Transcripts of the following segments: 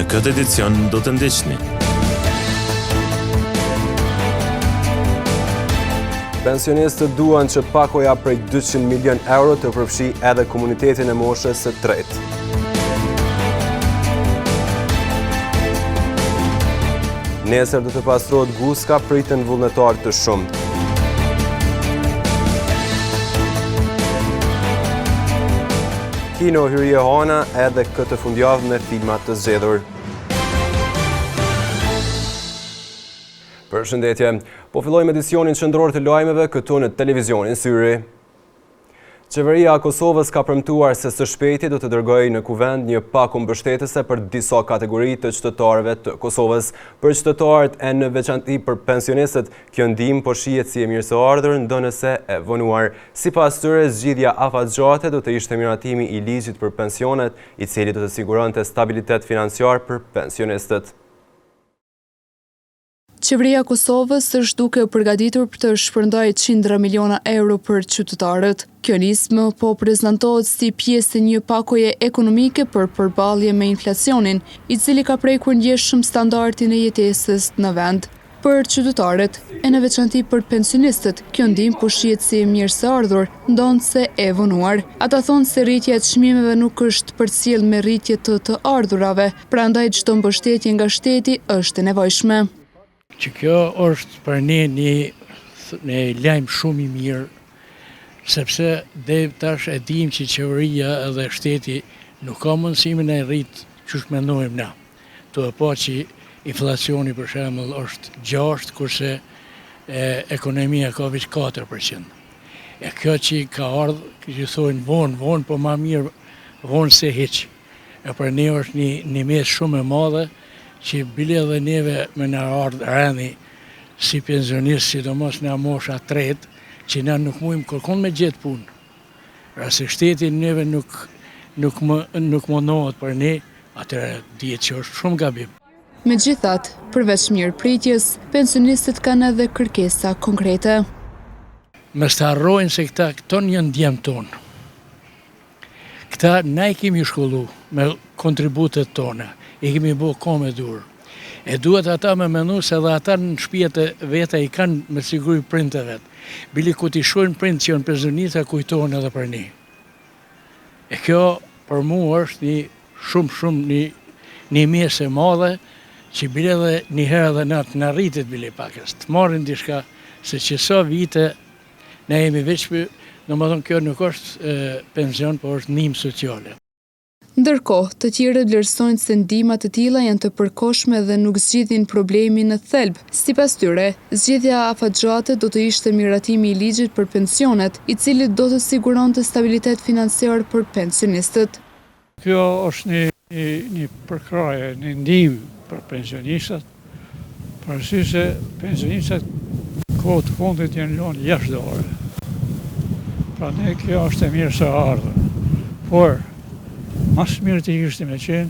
Në këtë edicion do të ndiqni. Pensionistët duan që pakoja prej 200 milion euro të përfshi edhe komunitetin e moshës së tretë. Nesër do të pastrohet Guska, pritën vullnetar të shumtë. Kino hyrje hana edhe këtë fundjavë me filmat të zgjedhur. Përshëndetje, po fillojmë edicionin qendror të lajmeve këtu në televizionin Syri. Qeveria e Kosovës ka premtuar se së shpejti do të dërgojë në kuvend një pakë mbështetëse për disa kategori të qytetarëve të Kosovës. Për qytetarët e në veçanti për pensionistët, kjo ndihmë po shihet si e mirëseardhur ndonëse e vonuar. Sipas tyre, zgjidhja afatgjate do të ishte miratimi i ligjit për pensionet, i cili do të siguronte stabilitet financiar për pensionistët. Qeveria e Kosovës është duke u përgatitur për të shpërndajë qindra miliona euro për qytetarët. Kjo nismë po prezantohet si pjesë e një pakoje ekonomike për përballje me inflacionin, i cili ka prekur ndjeshëm standardin e jetesës në vend. Për qytetarët, e në veçanti për pensionistët, kjo ndihmë po shihet si e mirëseardhur, ndonse e vonuar. Ata thonë se rritja e çmimeve nuk është përcjell me rritje të ardhurave, prandaj çdo mbështetje nga shteti është e nevojshme. Që kjo është për ne një lajm shumë i mirë, sepse dhe tash e dim që qeveria edhe shteti nuk ka mundësimin e rrit çush mendojmë na. Të pa që inflacioni për shembull është 6, kurse ekonomia ka veç 4%. E kjo që ka ardhur, që thonë vonë, po më mirë vonë se hiç. E për ne është një mes shumë e madhe, që bile dhe neve me në ardhë rëndi si pensionistë, sidomos në mosha tretë, që na nuk mujmë kërkon me gjithë punë. Rase shteti neve nuk mundohet për ne, atëre dihet që është shumë gabim. Megjithatë, përveç mirëpritjes, pensionistët kanë edhe kërkesa konkrete. Mos të harrojnë se këto janë ndjem tonë. Këta na i kemi shkollu me kontributet tona. I kemi bo kome dur. E duhet ata me menu se dhe ata në shtëpiat e veta i kanë me siguri prind e vetë. Bili ku t'i shojnë prind që janë pensionista kujtohen edhe për ne. E kjo për mu është shumë një mes e madhe që bile dhe një herë dhe natë në rritit bile pakës. Të marrin diçka se që sa vite ne jemi veç për, në më thonë kjo nuk është pension, por është ndihmë sociale. Ndërkohë, të tjerët vlerësojnë se ndihmat të tilla janë të përkohshme dhe nuk zgjidhin problemin në thelb. Sipas tyre, zgjedhja afatgjate do të ishte miratimi i ligjit për pensionet, i cili do të siguronte stabilitet financiar për pensionistët. Kjo është një përkraje, një ndihmë për pensionistët, përsi se pensionistët kohë të fundit janë lënë jashtëdore. Pra ne kjo është e mirë se ardhur. Por mas mirë të ishte me qenë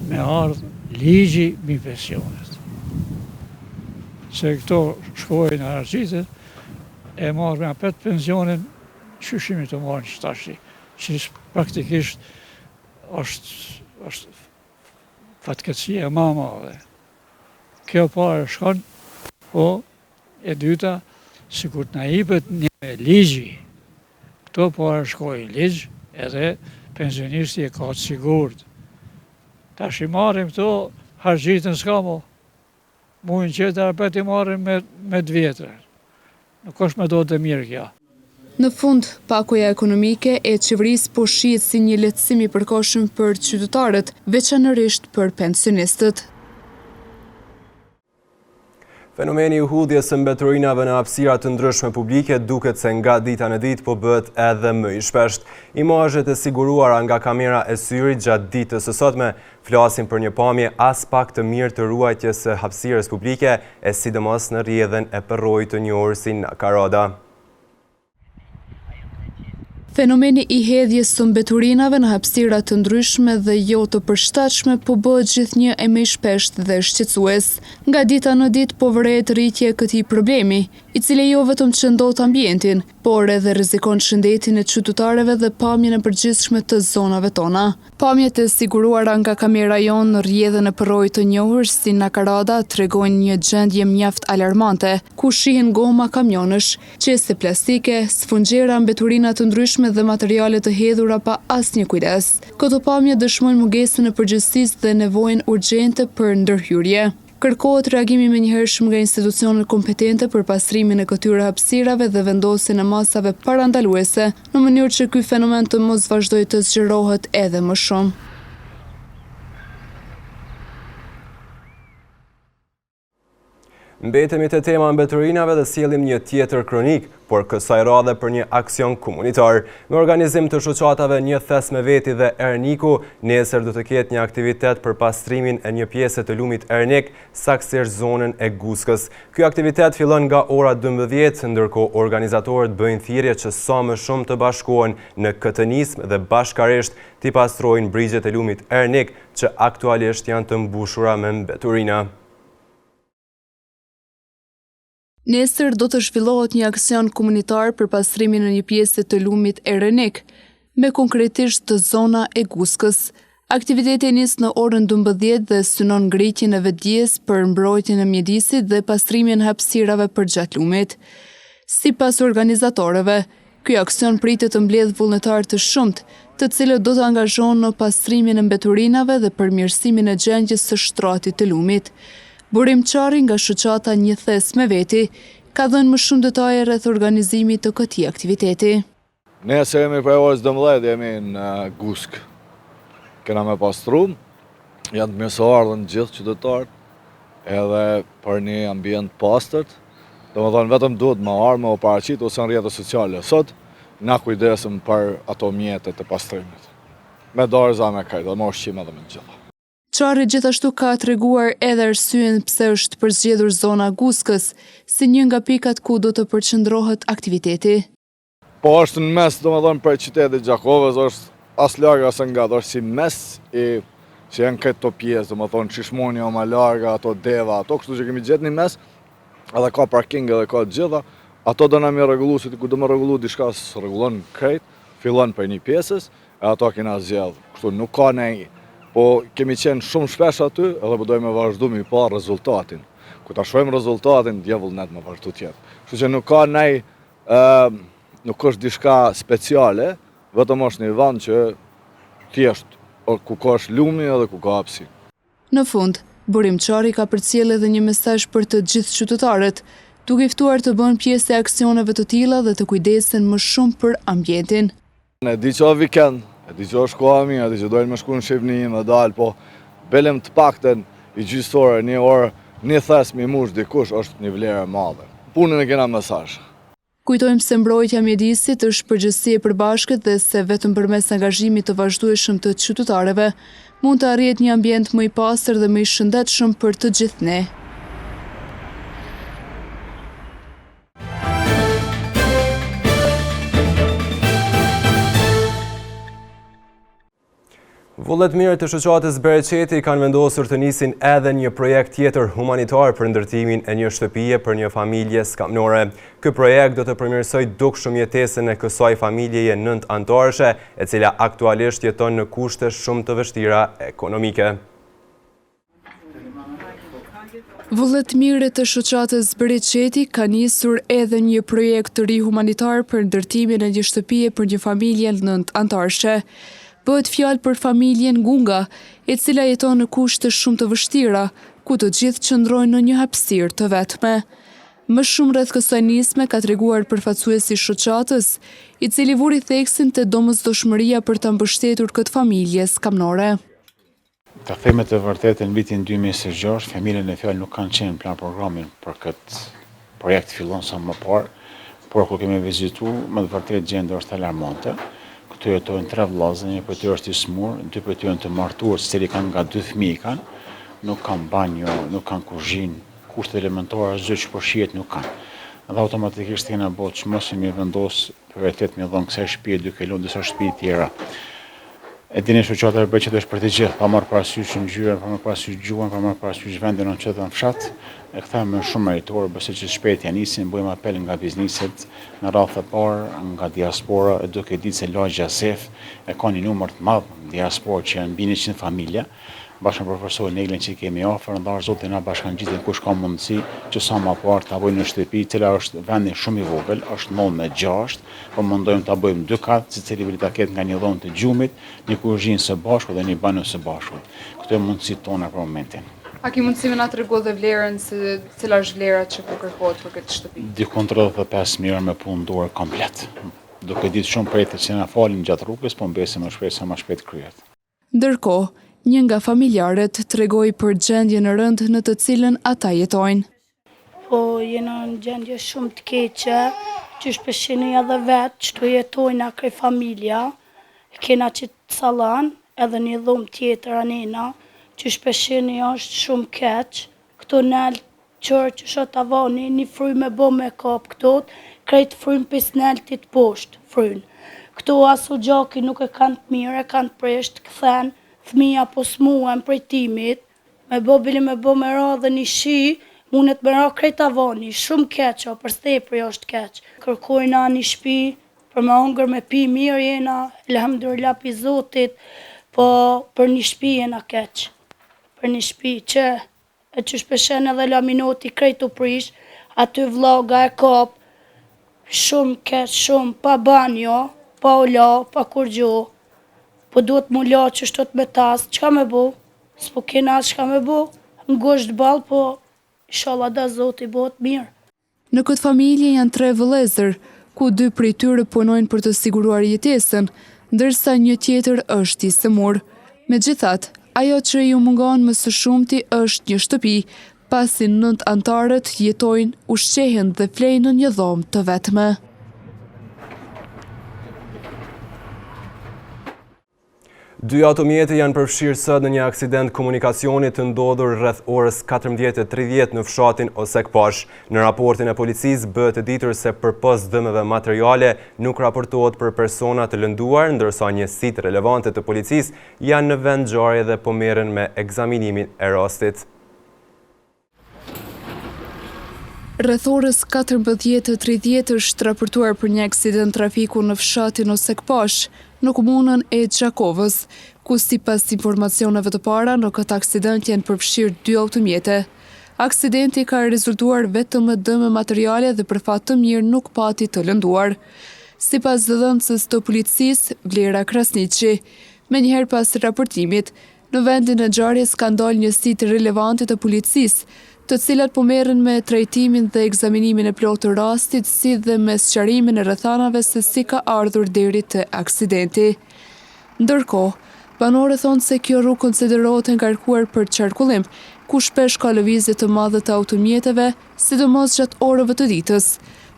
me ardhë ligji mbi pensionet. Se këto shkojnë argjitet e marrë me apet pensionin qyshimi të marrë në shtashi, që praktikisht është fatkeqësia e ma madhe. Kjo parë shkon, po e dyta, sikur të na jepet një ligji, këto parë shkojnë ligj edhe pensionisti e ka të sigurt. Tash i marrim këto, hargjitën s'ka mo. Mujnë që të arpet i marrim me 2 vjetra. Nuk është me do të mirë kja. Në fund, pakoja ekonomike e qeverisë po shihet si një lehtësim i përkohshëm për qytetarët, veçanërisht për pensionistët. Fenomeni i hudhjes së mbeturinave në hapësira të ndryshme publike duket se nga dita në ditë po bëhet edhe më i shpesht. Imazhet e siguruara nga kamera e syrit gjatë ditës së sotme flasin për një pamje as pak të mirë të ruajtjes së hapësirës publike, e sidomos në rrjedhën e përrojit të njohur si Nakarada. Fenomeni i hedhjes së mbeturinave në hapësira të ndryshme dhe jo të përshtatshme po bëhet gjithnjë e më i shpeshtë dhe shqetësues. Nga dita në ditë po vëret rritje e këtij problemi, i cili jo vetëm çndot ambientin, por edhe rrezikon shëndetin e qytetarëve dhe pamjen e përgjithshme të zonave tona. Pamjet e siguruara nga kamera jonë në rrjedhën e përrojit të njohur si Nakarada tregojnë një gjendje mjaft alarmante, ku shihen goma kamionësh, qeste plastike, sfungjera, mbeturina të ndryshme dhe materiale të hedhura pa asnjë kujdes. Këto pamje dëshmojnë mungesën e përgjegjësisë dhe nevojën urgjente për ndërhyrje. Kërkohet reagimi menjëhershëm nga institucionet kompetente për pastrimin e këtyre hapësirave dhe vendosjen e masave parandaluese në mënyrë që ky fenomen të mos vazhdojë të zgjerohet edhe më shumë. Mbetemi te tema mbeturinave dhe sjellim një tjetër kronik, por kësaj radhe për një aksion komunitar. Me organizim të shoqatave Një Thes me Veti dhe Erniku, nesër do të ketë një aktivitet për pastrimin e një pjese të lumit Ernik, saktësisht zonën e Guskës. Ky aktivitet fillon nga ora 12, ndërkohë organizatorët bëjnë thirrje që sa më shumë të bashkohen në këtë nismë dhe bashkarisht t'i pastrojnë brigjet e lumit Ernik, që aktualisht janë të mbushura me mbeturina. Nesër do të zhvillohet një aksion komunitar për pastrimin e një pjese të lumit Ernik, me konkretisht të zona e Guskës. Aktiviteti nis në orën 12 dhe synon ngritjen e vetdijes për mbrojtjen e mjedisit dhe pastrimin e hapësirave përgjatë lumit. Sipas organizatorëve, ky aksion pritet të mbledhë vullnetarë të shumtë, të cilët do të angazhohen në pastrimin e mbeturinave dhe përmirësimin e gjendjes së shtratit të lumit. Burim Qari nga shoqata Një Thes me Veti ka dhënë më shumë detaje rreth organizimit të këtij aktiviteti. Nesër jemi për orës 12, jemi në Gusk. Kena me pastrum, janë të mirësoardhë në gjithë qytetarët, edhe për një ambient pastërt. Domethënë vetëm duhet me armë o paraqit ose në rrjetet sociale. Sot na kujdesëm për ato mjetet e pastrimit. Me dorëza, me kajt, dhe me ushqim edhe me gjitha. Qari gjithashtu ka treguar edhe arsyen pse është përzgjedhur zona Guskës si një nga pikat ku do të përqendrohet aktiviteti. Po është në mes, domethënë për qytetit Gjakovës, është as larg as ngat, është si mes i që janë këto pjesë, domethënë Çishmonia më larg, ato deva, ato kështu që kemi gjetë në mes, edhe ka parking edhe ka të gjitha. Ato do na më rregullu, si ku do më rregullu diçka s'rregullon krejt, fillon për një pjesës, e ato kena zgjedh. Kështu nuk ka ne. Po kemi qenë shumë shpesh aty edhe po dojmë vazhdu me pa rezultatin. Ku ta shohim rezultatin, djevullnet me vazhdu tjetë. Kështu që nuk ka nej, nuk është diçka speciale, vetëm është një vend që thjesht ku ka është lumi edhe ku ka hapësi. Në fund, Burim Qari ka përcjellë edhe një mesazh për të gjithë qytetarët, duke i ftuar të bënë pjesë e aksioneve të tilla dhe të kujdesen më shumë për ambientin. Ne di që vikend, e di që është koha mirë, e di që dojnë me shku në Shqipni me dalë, po belem të pakten i gjysore, një orë, një thes mi mush dikush është një vlerë e madhe. Punën e kena mesazh. Kujtojmë se mbrojtja mjedisit është përgjegjësi e përbashkët dhe se vetëm përmes angazhimit të vazhdueshëm të qytetarëve mund të arrihet një ambient më i pastër dhe më i shëndetshëm për të gjithë ne. Vullnetmirët e shoqatës Bereqeti kanë vendosur të nisin edhe një projekt tjetër humanitar për ndërtimin e një shtëpie për një familje skamnore. Ky projekt do të përmirësojë dukshëm jetesën e kësaj familjeje 9 anëtarëse, e cila aktualisht jeton në kushte shumë të vështira ekonomike. Vullnetmirët e shoqatës Bereqeti kanë nisur edhe një projekt të ri humanitar për ndërtimin e një shtëpie për një familje 9 anëtarëse. Bëhet fjalë për familjen Gunga, e cila jeton në kushte shumë të vështira, ku të gjithë qëndrojnë në një hapësirë të vetme. Më shumë rreth kësaj nisme ka treguar përfaqësuesi i shoqatës, i cili vuri theksin te domosdoshmëria për ta mbështetur këtë familje skamnore. Të theme të vërtetën, vitin 2026, familjen e fjalë nuk kanë qenë në plan programin për këtë projekt fillon sa më parë, por kur kemi vizitu, më të vërtet gjendja është alarmante. Këtu jetojnë 3 vëllezër, një prej tyre është i smur, 2 prej tyre të martuar, secili kanë nga 2 fëmijë kanë, nuk kanë banjo, nuk kanë kuzhinë, kushte elementare çdo që po shihet nuk kanë. Dhe automatikisht kena bërë çmos mi vendos prioritet me dhon kësaj shtëpie duke lënë disa shtëpi tjera. E dini shoqata e BE-qit është për të gjithë, pa marrë parasysh ngjyrën, pa marrë parasysh gjuhën, pa marrë parasysh vendin në qytet në fshat. E kthejmë shumë meritor, besoj që shpejt ja nisim, bëjmë apel nga bizneset në radhë të parë, nga diaspora, duke ditë se lagja SEF e ka një numër të madh diaspora që janë mbi 100 familja. Bashkë me profesorin Neglin që kemi afër, ndarë Zoti na bashkangjitin kush ka mundësi që sa më parë ta bëjnë në shtëpi, cila është vendi shumë i vogël, është 9 me 6, po mundojmë ta bëjmë 2 kat, secili vetë ta ketë nga një dhomë të gjumit, një kuzhinë së bashku dhe një banjë së bashku. Këto janë mundësitë tona për momentin. A ki mundësi me na tregu dhe vlerën se cila është vlera që po kërkohet për këtë shtëpi? Dikon 35 mijë me punë dorë komplet. Duke ditë shumë prej të që na falin gjatë rrugës, po mbesim më shpejt sa më shpejt kryhet. Ndërkohë, një nga familjarët tregoi për gjendjen e rëndë në të cilën ata jetojnë. Po, jena në gjendje shumë të keqe, që shpeshini edhe vetë, që të jetojnë akre familja, kena që të salan, edhe një dhomë tjetër anena, që shpeshini është shumë keq, këto nalë qërë që shot avani, një fryj me bo me kap këtot, krejt fryjnë pis naltit poshtë, fryjnë. Këto asu gjaki nuk e kanë të mire, kanë të presht, këthen, fëmija po smuen prej timit, me bo bili me bo me ra dhe një shi, mundet me ra krejt avani, shumë keqa, për stepri është keq. Kërkojna një shpi, për me hongër me pi mirë jena, elhamdulillah pi Zotit, po për një shpi jena keq. Për një shpi që, e që shpeshen edhe laminoti krejt u prish, aty vloga e kop, shumë keq, shumë, pa banjo, pa ola, pa kur gjo. Po duhet mu la që shtot me tas, qka me bo? S'po kena as qka me bo? Ngosht bal, po inshallah da Zoti bëhet mirë. Në këtë familje janë 3 vëllezër, ku 2 prej tyre punojnë për të siguruar jetesën, ndërsa një tjetër është i sëmur. Megjithatë, ajo që ju mungon më së shumti është një shtëpi, pasi 9 antarët jetojnë, ushqehen dhe flejnë në një dhomë të vetme. Dy automjete janë përfshirë sot në një aksident komunikacioni të ndodhur rreth orës 14:30 në fshatin Osekpash. Në raportin e policisë bëhet e ditur se përpos dëmeve materiale nuk raportohet për persona të lënduar, ndërsa njësitë relevante të policisë janë në vend ngjarje dhe po merren me ekzaminimin e rastit. Rreth orës 14:30 është raportuar për një aksident trafiku në fshatin Osekpash, në komunën e Gjakovës, ku sipas informacioneve të para në këtë aksident janë përfshirë 2 automjete. Aksidenti ka rezultuar vetëm me dëme materiale dhe për fat të mirë nuk pati të lënduar. Sipas dhënësës të policisë, Vlera Krasniqi, menjëherë pas raportimit, në vendin e ngjarjes ka ndalë njësitë relevante të policisë, të cilat po merren me trajtimin dhe ekzaminimin e plotë të rastit, si dhe me sqarimin e rrethanave se si ka ardhur deri te aksidenti. Ndërkohë, banorët thonë se kjo rrugë konsiderohet e ngarkuar për qarkullim, ku shpesh ka lëvizje të madhe të automjeteve, sidomos gjatë orëve të ditës.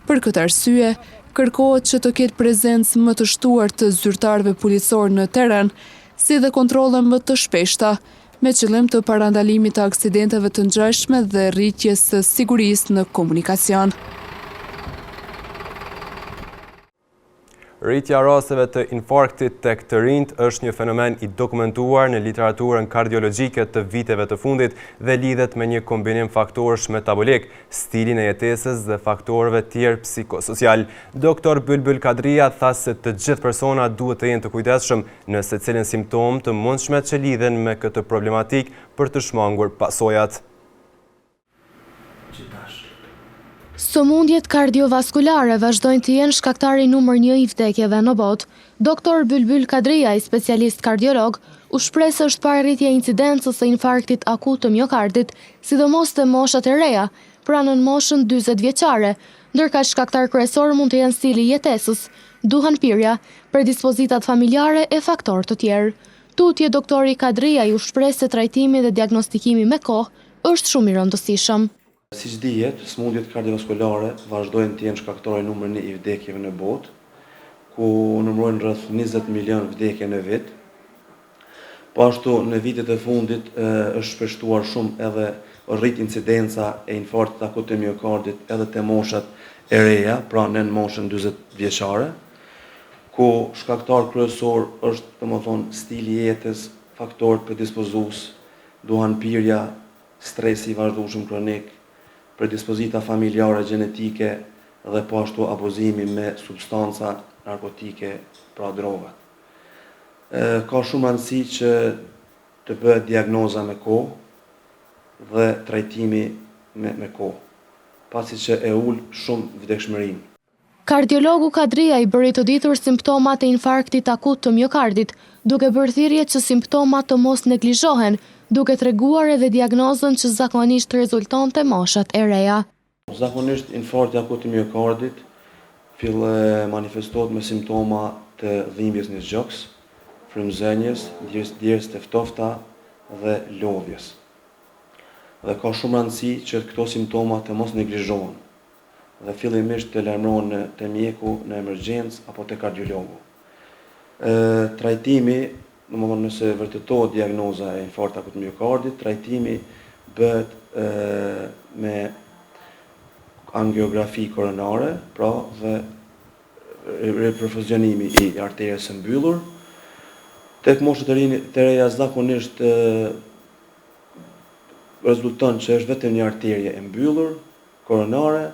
Për këtë arsye, kërkohet që të ketë prezencë më të shtuar të zyrtarëve policor në teren, si dhe kontrolle më të shpeshta, me qëllim të parandalimit të aksidenteve të ngjashme dhe rritjes së sigurisë në komunikacion. Rritja rasteve të infarktit tek të rinjt është një fenomen i dokumentuar në literaturën kardiologjike të viteve të fundit dhe lidhet me një kombinim faktorësh metabolik, stilin e jetesës dhe faktorëve tjerë psikosocial. Doktor Bylbül Kadria tha se të gjithë persona duhet të jenë të kujdesshëm në secilin simptom të mundshme që lidhen me këtë problematik për të shmangur pasojat. Sëmundjet kardiovaskulare vazhdojnë të jenë shkaktari numër 1 i vdekjeve në botë. Doktor Bylbül Kadria, i specialist kardiolog, u shpreh se është parë rritja e incidencës së infarktit akut të miokardit, sidomos te moshat e reja, pra në moshën 40 vjeçare, ndërka shkaktar kryesor mund të jenë stili i jetesës, duhan pirja, predispozitat familjare e faktorë të tjerë. Tutje doktori Kadria u shpreh se trajtimi dhe diagnostikimi me kohë është shumë i rëndësishëm. Siç dihet, sëmundjet kardiovaskulare vazhdojnë të jenë shkaktori numër 1 i vdekjeve në botë, ku numërojnë rreth 20 milion vdekje në vit. Po ashtu në vitet e fundit është shpeshtuar shumë edhe rrit incidenca e infarktit akut të miokardit edhe te moshat e reja, pra në moshën 40 vjeçare. ku shkaktar kryesor është, domethënë, stili i jetës, faktorët predispozues, duhanpirja, stresi i vazhdueshëm kronik, predispozita familjare gjenetike dhe po ashtu abuzimi me substanca narkotike, pra drogat. Ka shumë rëndësi që të bëhet diagnoza me kohë dhe trajtimi me kohë, pasi që e ul shumë vdekshmërinë. Kardiologu Kadria i bëri të ditur simptomat e infarktit akut të miokardit, duke bërë thirrje që simptomat të mos neglizhohen, duke treguar edhe diagnozën që zakonisht rezultonte moshat e reja. Zakonisht infarkti akut të miokardit manifestohet me simptoma të dhimbjes në gjoks, frymëzënjes, djerës të ftofta dhe lodhjes. Dhe ka shumë rëndësi që këto simptoma të mos neglizhohen dhe fillimisht të lajmërohen te mjeku në emergjencë apo te kardiologu. Trajtimi, domethënë nëse vërtetohet diagnoza e infarktit akut të miokardit, trajtimi bëhet me angiografi koronare, pra dhe reperfuzionimi i arterjes së mbyllur. Tek moshët e reja zakonisht rezulton që është vetëm një arterje e mbyllur, koronare,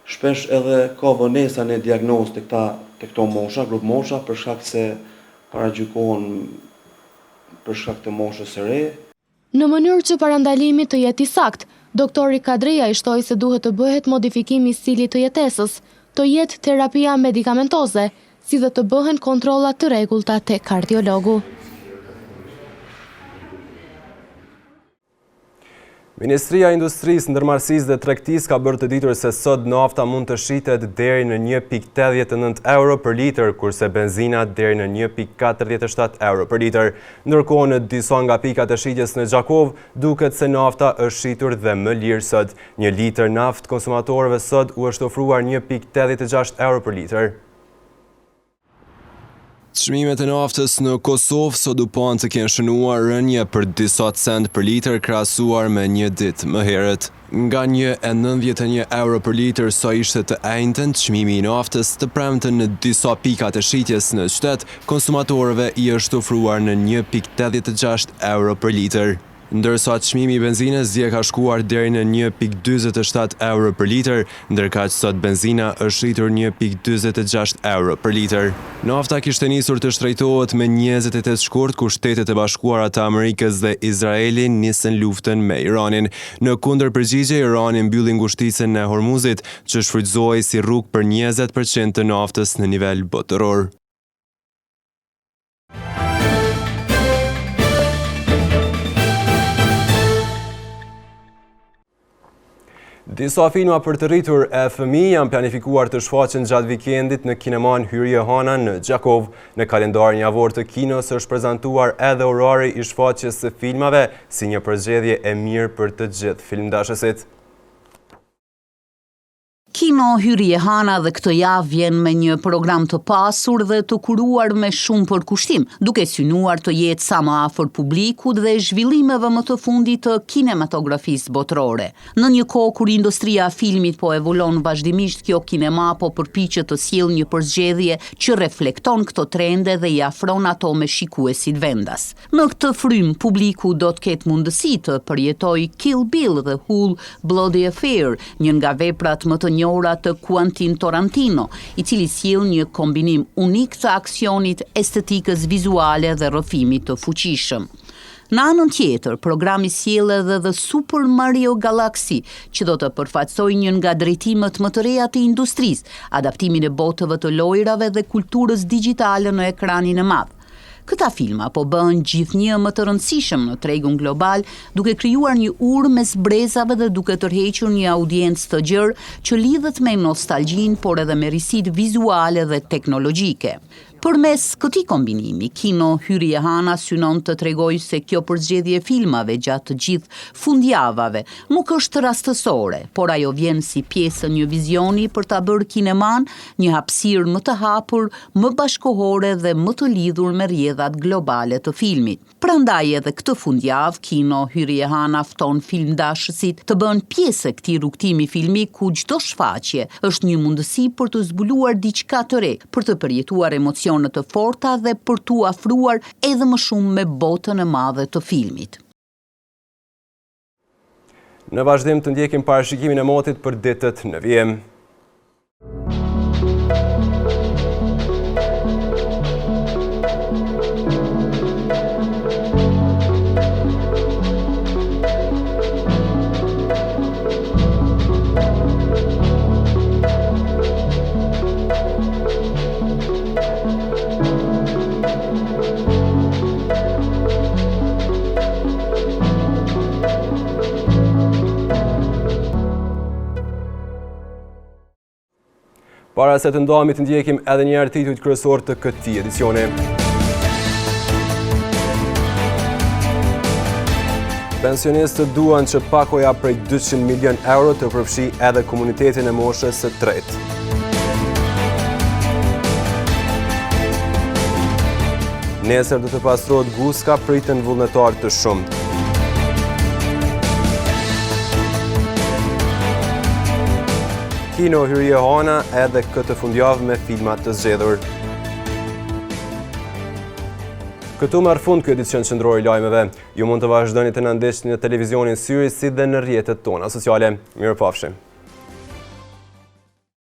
shpesh edhe ka vonesa në diagnozë të këto mosha, grup mosha, për shkak se paragjykohen për shkak të moshës së re. Në mënyrë që parandalimi të jetë i saktë, doktori Kadria i shtoi se duhet të bëhet modifikimi i stilit të jetesës, të jetë terapia medikamentoze, si dhe të bëhen kontrolla të rregullta tek kardiologu. Ministria e Industrisë, Ndërmarrësisë dhe Tregtisë ka bërë të ditur se sot nafta mund të shitet deri në 1.89 euro për litër, kurse benzina deri në 1.47 euro për litër. Ndërkohë në disa nga pikat e shitjes në Gjakov, duket se nafta është shitur dhe më lirë sot. 1 litër naftë konsumatorëve sot u është ofruar 1.86 euro për litër. Çmimet e naftës në Kosovë sot u pan të kenë shënuar rënje për disa cent për litër krahasuar me një ditë më herët. Nga 1.91 euro për litër sa ishte të enjtën, çmimi i naftës të premten në disa pikat e shitjes në qytet, konsumatorëve i është ofruar në 1.86 euro për litër. Ndërsa çmimi i benzinës dje ka shkuar deri në 1.47 euro për litër, ndërkaq sot benzina është rritur 1.46 euro për litër. Nafta kishte nisur të shtrejtohet me 28 shkurt kur Shtetet e Bashkuara të Amerikës dhe Izraeli nisën luftën me Iranin. Në kundërpërgjigje, Irani mbylli ngushticën e Hormuzit, që shfrytëzohej si rrugë për 20% të naftës në nivel botëror. Disa filma për të rritur e fëmijë janë planifikuar të shfaqen gjatë vikendit në kineman Hyrje Hana në Gjakov. Në kalendarin javor të kinos është prezantuar edhe orari i shfaqjes së filmave si një përzgjedhje e mirë për të gjithë filmdashësit. Kino Hyrje Hana dhe këtë javë vjen me një program të pasur dhe të kuruar me shumë përkushtim, duke synuar të jetë sa më afër publikut dhe zhvillimeve më të fundit të kinematografisë botërore. Në një kohë kur industria e filmit po evolon vazhdimisht, kjo kinema po përpiqet të sjellë një përzgjedhje që reflekton këto trende dhe i afron ato me shikuesit vendas. Në këtë frym, publiku do të ketë mundësi të përjetojë Kill Bill dhe Whole Bloody Affair, një nga veprat më të njohura të Quentin Tarantino, i cili sjell një kombinim unik të aksionit, estetikës vizuale dhe rrëfimit të fuqishëm. Në anën tjetër, programi sjell edhe The Super Mario Galaxy, që do të përfaqësojë një nga drejtimet më të reja të industrisë, adaptimin e botëve të lojrave dhe kulturës digjitale në ekranin e madh. Këta filma po bën gjithnjë më të rëndësishëm në tregun global, duke krijuar një urë mes brezave dhe duke tërhequr një audiencë të gjerë që lidhet me nostalgjinë, por edhe me risit vizuale dhe teknologjike. Përmes këtij kombinimi, Kino Hyrje Hana synon të tregojë se kjo përzgjedhje e filmave gjatë të gjithë fundjavave nuk është rastësore, por ajo vjen si pjesë e një vizioni për ta bërë kineman një hapësirë më të hapur, më bashkëkohore dhe më të lidhur me rrjedhat globale të filmit. Prandaj edhe këtë fundjavë, Kino Hyrje Hana fton filmdashësit të bënë pjesë e këtij rrugtimi filmik ku çdo shfaqje është një mundësi për të zbuluar diçka të re, për të përjetuar emocione koneksionet të forta dhe për t'u afruar edhe më shumë me botën e madhe të filmit. Në vazhdim të ndjekim parashikimin e motit për ditët në vijim. Para se të ndahemi të ndjekim edhe një herë titujt kryesor të këtij edicioni. Pensionistët duan që pakoja prej 200 milion euro të përfshi edhe komunitetin e moshës së tretë. Nesër do të pastrohet Guska, pritën vullnetar të shumtë. Kino hyrje Hana edhe këtë fundjavë me filmat të zgjedhur. Këtu marr fund ky edicion qendror i lajmeve. Ju mund të vazhdoni të na ndjeqni në televizionin Syri si dhe në rrjetet tona sociale. Mirupafshim.